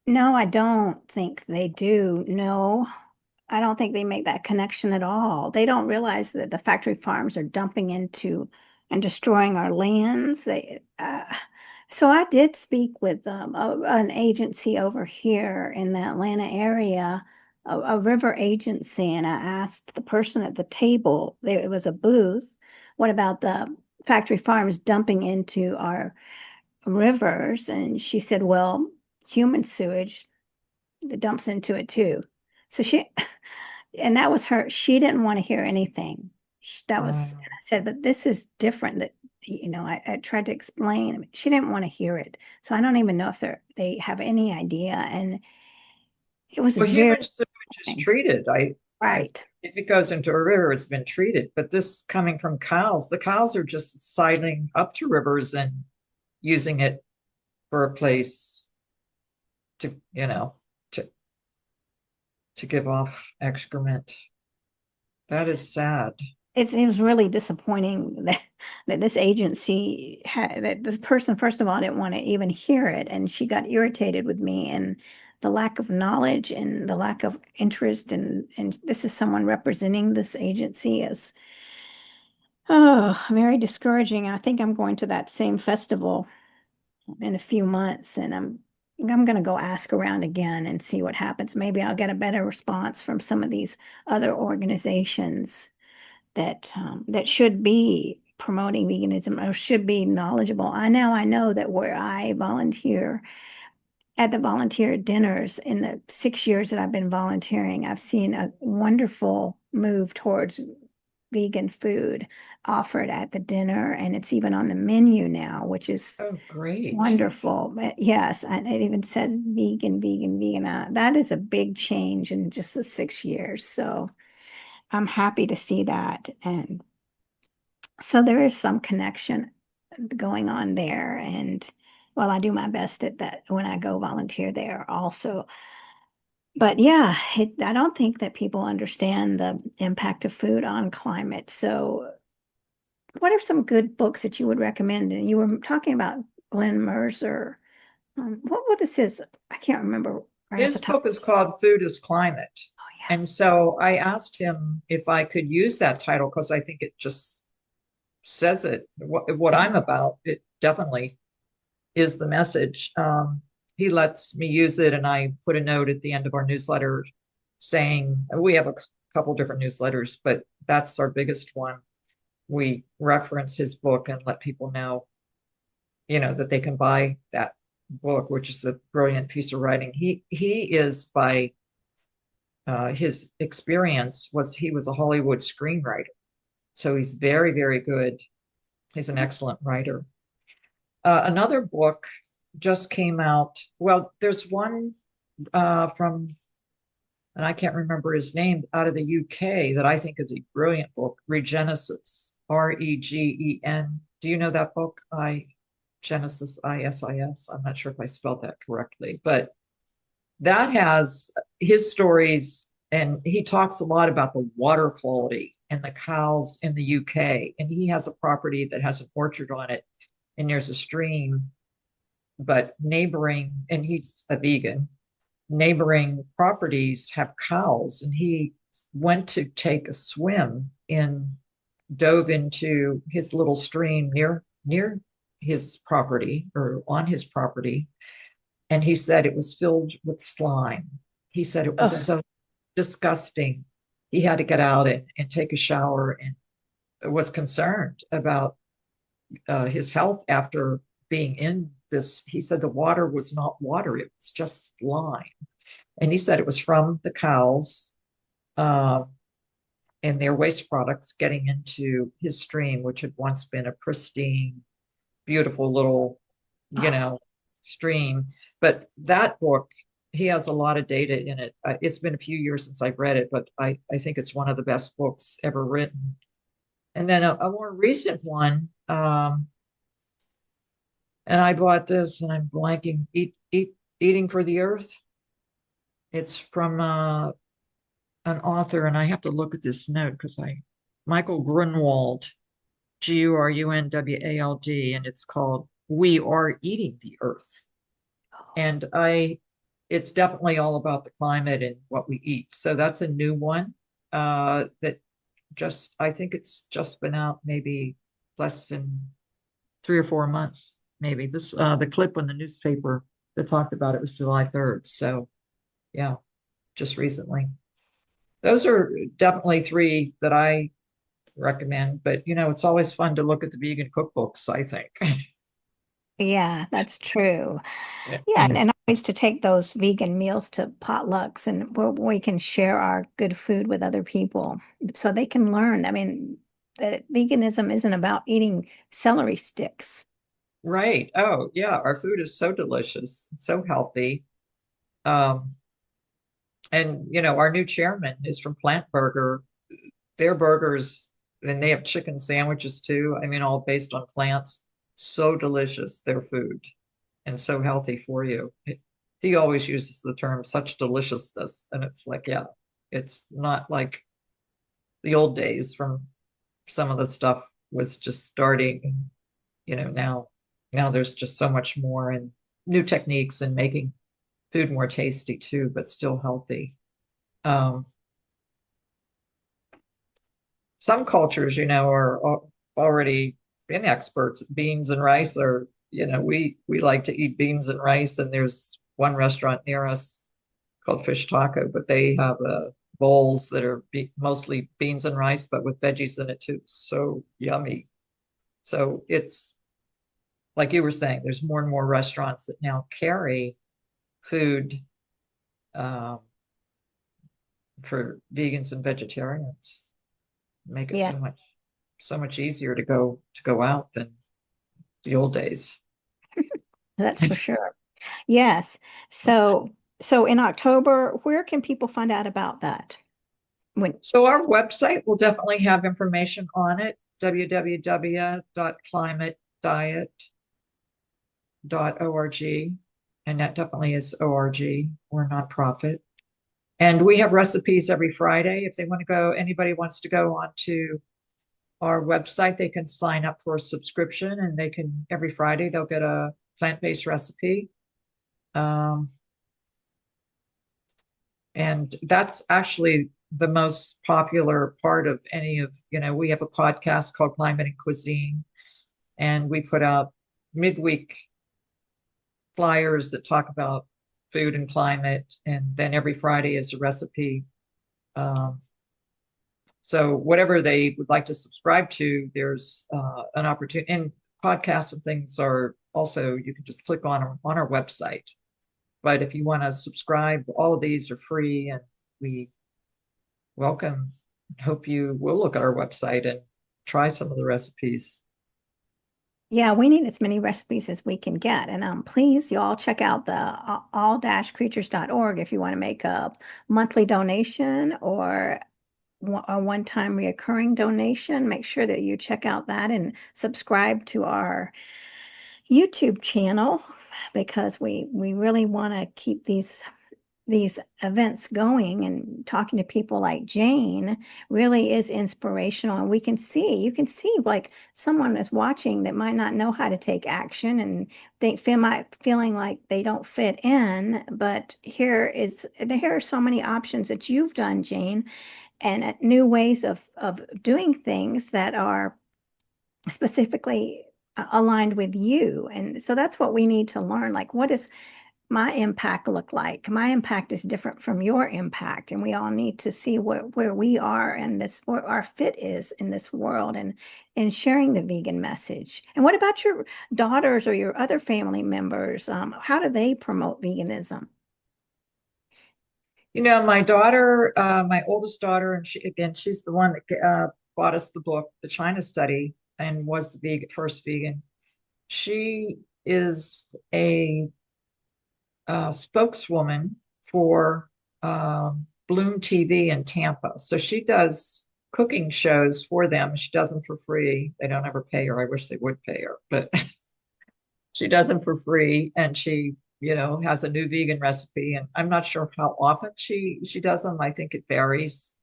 No, I don't think they do. No, I don't think they make that connection at all. They don't realize that the factory farms are dumping into and destroying our lands. So I did speak with an agency over here in the Atlanta area, a river agency, and I asked the person at the table, there it was a booth, what about the factory farms dumping into our rivers? And she said, well, human sewage that dumps into it too. So and that was her, she didn't want to hear anything. That was, and Uh, I said, but this is different. That I tried to explain. I mean, she didn't want to hear it. So I don't even know if they have any idea. And it was Well, very human sewage is treated. right. If it goes into a river, it's been treated. But this coming from cows, the cows are just sidling up to rivers and using it for a place to, to to give off excrement. That is sad. It was really disappointing that this agency had that this person, first of all, didn't want to even hear it, and she got irritated with me and the lack of knowledge and the lack of interest, and this is someone representing this agency is very discouraging. I think I'm going to that same festival in a few months, and I'm going to go ask around again and see what happens. Maybe I'll get a better response from some of these other organizations that should be promoting veganism or should be knowledgeable. I know that where I volunteer at the volunteer dinners in the 6 years that I've been volunteering, I've seen a wonderful move towards vegan food offered at the dinner, and it's even on the menu now, which is Oh, great. wonderful. But yes, and it even says vegan, vegan, vegan. That is a big change in just the 6 years. So I'm happy to see that. And so there is some connection going on there. And well, I do my best at that when I go volunteer there also. But yeah, I don't think that people understand the impact of food on climate. So what are some good books that you would recommend? And you were talking about Glenn Mercer. What is his? I can't remember right off His the top. book is called Food is Climate. Oh yeah. And so I asked him if I could use that title because I think it just says it. What Yeah. I'm about, it definitely is the message. He lets me use it, and I put a note at the end of our newsletter saying we have a couple different newsletters, but that's our biggest one. We reference his book and let people know, that they can buy that book, which is a brilliant piece of writing. He is by his experience was he was a Hollywood screenwriter, so he's very, very good. He's an excellent writer. Another book just came out. Well, there's one from, and I can't remember his name, out of the UK that I think is a brilliant book, Regenesis, Regen. Do you know that book? Genesis, ISIS. I'm not sure if I spelled that correctly, but that has his stories, and he talks a lot about the water quality and the cows in the UK. And he has a property that has an orchard on it, and there's a stream, but neighboring, and he's a vegan, neighboring properties have cows, and he went to take a swim and dove into his little stream near his property or on his property, and he said it was filled with slime. He said it was Oh, so disgusting. He had to get out and take a shower and was concerned about his health after being in this. He said the water was not water, it was just slime. And he said it was from the cows uh, and their waste products getting into his stream, which had once been a pristine, beautiful little, you oh, know, stream. But that book, he has a lot of data in it. It's been a few years since I've read it, but I think it's one of the best books ever written. And then a more recent one, and I bought this, and I'm blanking. Eating for the Earth. It's from an author, and I have to look at this note because Michael Grunwald, Gurunwald, and it's called "We Are Eating the Earth." And it's definitely all about the climate and what we eat. So that's a new one that I think it's just been out maybe less than 3 or 4 months, maybe. The clip on the newspaper that talked about it was July 3rd. So yeah, just recently. Those are definitely three that I recommend, but it's always fun to look at the vegan cookbooks, I think. yeah, that's true. Yeah. Yeah, and always to take those vegan meals to potlucks and where we can share our good food with other people so they can learn. I mean, that veganism isn't about eating celery sticks. Right. Oh, yeah. Our food is so delicious, so healthy. Um, and our new chairman is from Plant Burger. Their burgers, and they have chicken sandwiches too. I mean, all based on plants. So delicious, their food, and so healthy for you. He always uses the term such deliciousness, and it's like, yeah, it's not like the old days from some of the stuff was just starting. Now there's just so much more and new techniques and making food more tasty too, but still healthy. Um, some cultures, are already been experts. Beans and rice are, we like to eat beans and rice, and there's one restaurant near us called Fish Taco, but they have bowls that are mostly beans and rice, but with veggies in it too. So yummy. So it's like you were saying, there's more and more restaurants that now carry food um, for vegans and vegetarians. Make it Yeah, so much easier to go out than the old days. that's for sure. Yes. So, so in October, where can people find out about that? When, So our website will definitely have information on it, www.climatediet.org, and that definitely is org. We're a nonprofit. And we have recipes every Friday. If they want to go, anybody wants to go onto our website, they can sign up for a subscription, and they can every Friday they'll get a plant-based recipe. Um, and that's actually the most popular part of any of, we have a podcast called Climate and Cuisine, and we put out midweek flyers that talk about food and climate, and then every Friday is a recipe. Um, So whatever they would like to subscribe to, there's an opportunity. And podcasts and things are also, you can just click on our website. But if you want to subscribe, all of these are free, and we welcome. Hope you will look at our website and try some of the recipes. yeah, we need as many recipes as we can get. And please, you all check out the all-creatures.org if you want to make a monthly donation or a one-time reoccurring donation. Make sure that you check out that and subscribe to our YouTube channel because we really want to keep these events going, and talking to people like Jane really is inspirational. And you can see like someone is watching that might not know how to take action and they feeling like they don't fit in. But here are so many options that you've done, Jane, and new ways of doing things that are specifically aligned with you. And so that's what we need to learn. Like, what does my impact look like? My impact is different from your impact, and we all need to see where we are and where our fit is in this world, and sharing the vegan message. And what about your daughters or your other family members? How do they promote veganism? My daughter, my oldest daughter, and she's the one that bought us the book, The China Study, and was the first vegan. She is a spokeswoman for Bloom TV in Tampa. So she does cooking shows for them. She does them for free. They don't ever pay her. I wish they would pay her, but she does them for free. And she, has a new vegan recipe. And I'm not sure how often she does them. I think it varies.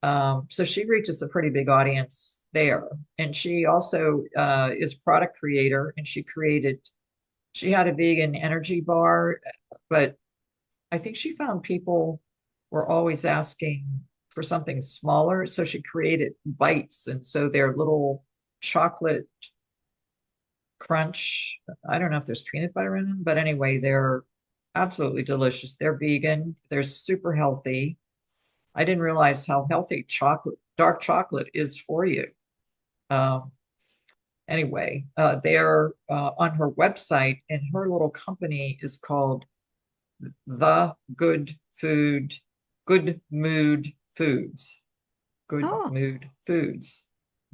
So she reaches a pretty big audience there. And she also is a product creator, and she had a vegan energy bar, but I think she found people were always asking for something smaller. So she created bites. And so they're little chocolate crunch. I don't know if there's peanut butter in them, but anyway, they're absolutely delicious. They're vegan, they're super healthy. I didn't realize how healthy dark chocolate is for you. Um, anyway, they're on her website, and her little company is called the Good Mood Foods. Good Oh, Mood Foods.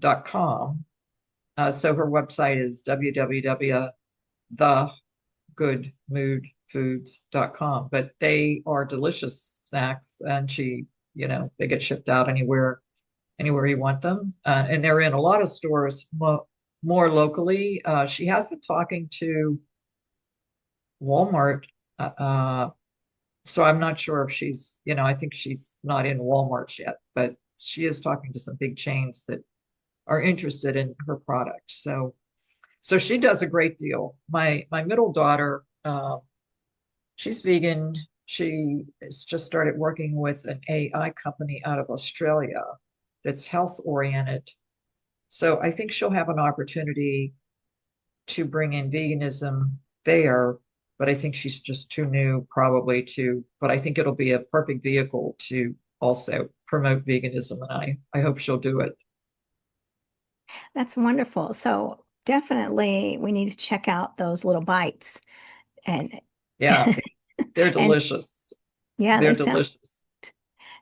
So her website is www.thegoodmoodfoods.com. But they are delicious snacks, and they get shipped out anywhere you want them. And they're in a lot of stores more locally. She has been talking to Walmart. So I'm not sure if I think she's not in Walmart yet, but she is talking to some big chains that are interested in her product. So she does a great deal. My middle daughter, she's vegan. She has just started working with an AI company out of Australia that's health oriented. So I think she'll have an opportunity to bring in veganism there, but I think she's just too new probably but I think it'll be a perfect vehicle to also promote veganism, and I hope she'll do it. That's wonderful. So definitely we need to check out those little bites and Yeah, they're and delicious. yeah, They're they sound delicious.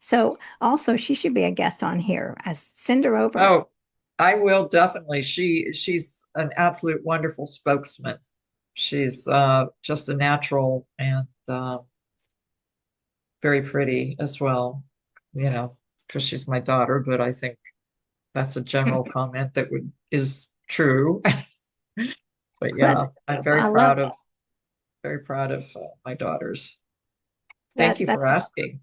so also she should be a guest on here. I send her over. Oh, I will definitely. She's an absolute wonderful spokesman. She's just a natural and very pretty as well, because she's my daughter, but I think that's a general comment that would is true. But That's yeah, I'm beautiful. I love that. very proud of my daughters. Thank That you for that's asking.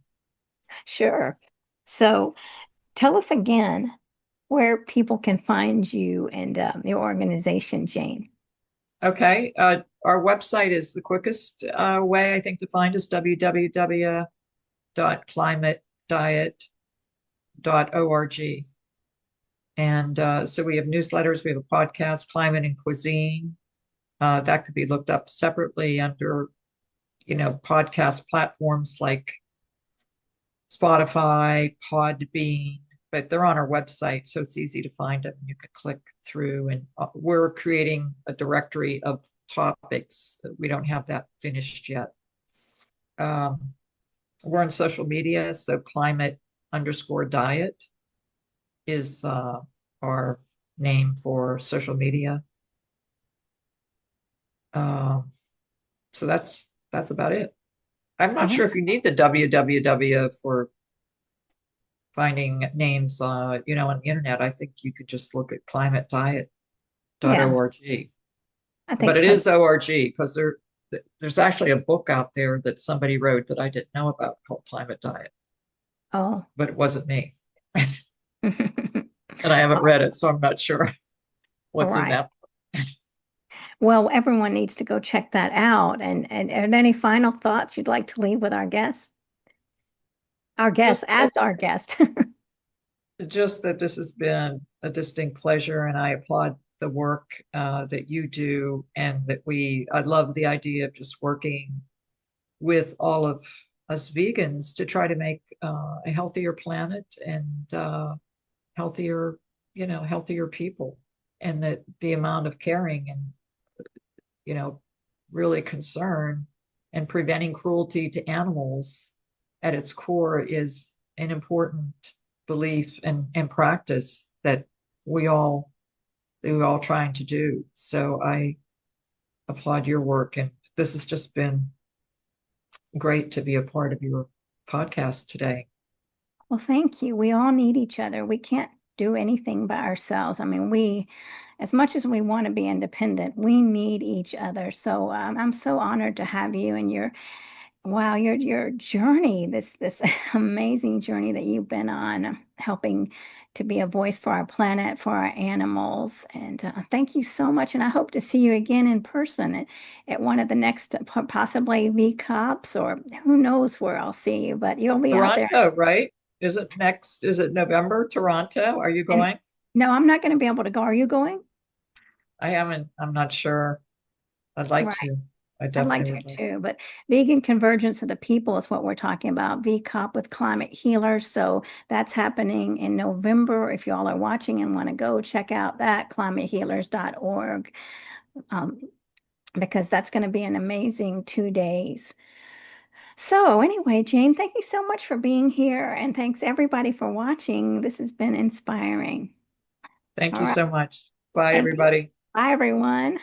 sure. So tell us again where people can find you and your organization, Jane. Okay, our website is the quickest way I think to find us, www.climatediet.org. And so we have newsletters, we have a podcast, Climate and Cuisine. That could be looked up separately under, podcast platforms like Spotify, Podbean, but they're on our website, so it's easy to find them. You can click through, and we're creating a directory of topics. We don't have that finished yet. Um, we're on social media, so climate_diet is our name for social media. Um, so that's about it. I'm not Oh, sure if you need the www for finding names, on the internet. I think you could just look at yeah, climatediet.org. I But think it so. is org because there's actually a book out there that somebody wrote that I didn't know about called Climate Diet, Oh. but it wasn't me. And I haven't read it, so I'm not sure All what's in right. that. Well, everyone needs to go check that out. And are there any final thoughts you'd like to leave with our guests? Our guest, Just as that our guest. just that this has been a distinct pleasure, and I applaud the work that you do, and I love the idea of just working with all of us vegans to try to make a healthier planet and healthier, healthier people, and that the amount of caring and, you know, really concern and preventing cruelty to animals at its core is an important belief and practice that we all we're all trying to do. So I applaud your work, and this has just been great to be a part of your podcast today. Well, thank you. We all need each other. We can't do anything by ourselves. I mean, as much as we want to be independent, we need each other. So I'm so honored to have you and wow, your journey, this amazing journey that you've been on, helping to be a voice for our planet, for our animals. And thank you so much. And I hope to see you again in person at one of the next, possibly V Cops, or who knows where I'll see you, but you'll be out there. Toronto, right? Is it November? Toronto? Are you And going? no, I'm not going to be able to go. Are you going? I'm not sure. I'd like Right. to. I I'd like definitely to would like. too, but vegan convergence of the people is what we're talking about. VCOP with climate healers. So that's happening in November. If y'all are watching and want to go, check out that climatehealers.org, um, because that's going to be an amazing 2 days. So anyway, Jane, thank you so much for being here, and thanks everybody for watching. This has been inspiring. Thank All you right. so much. Bye, Thank you. everybody. Bye, everyone.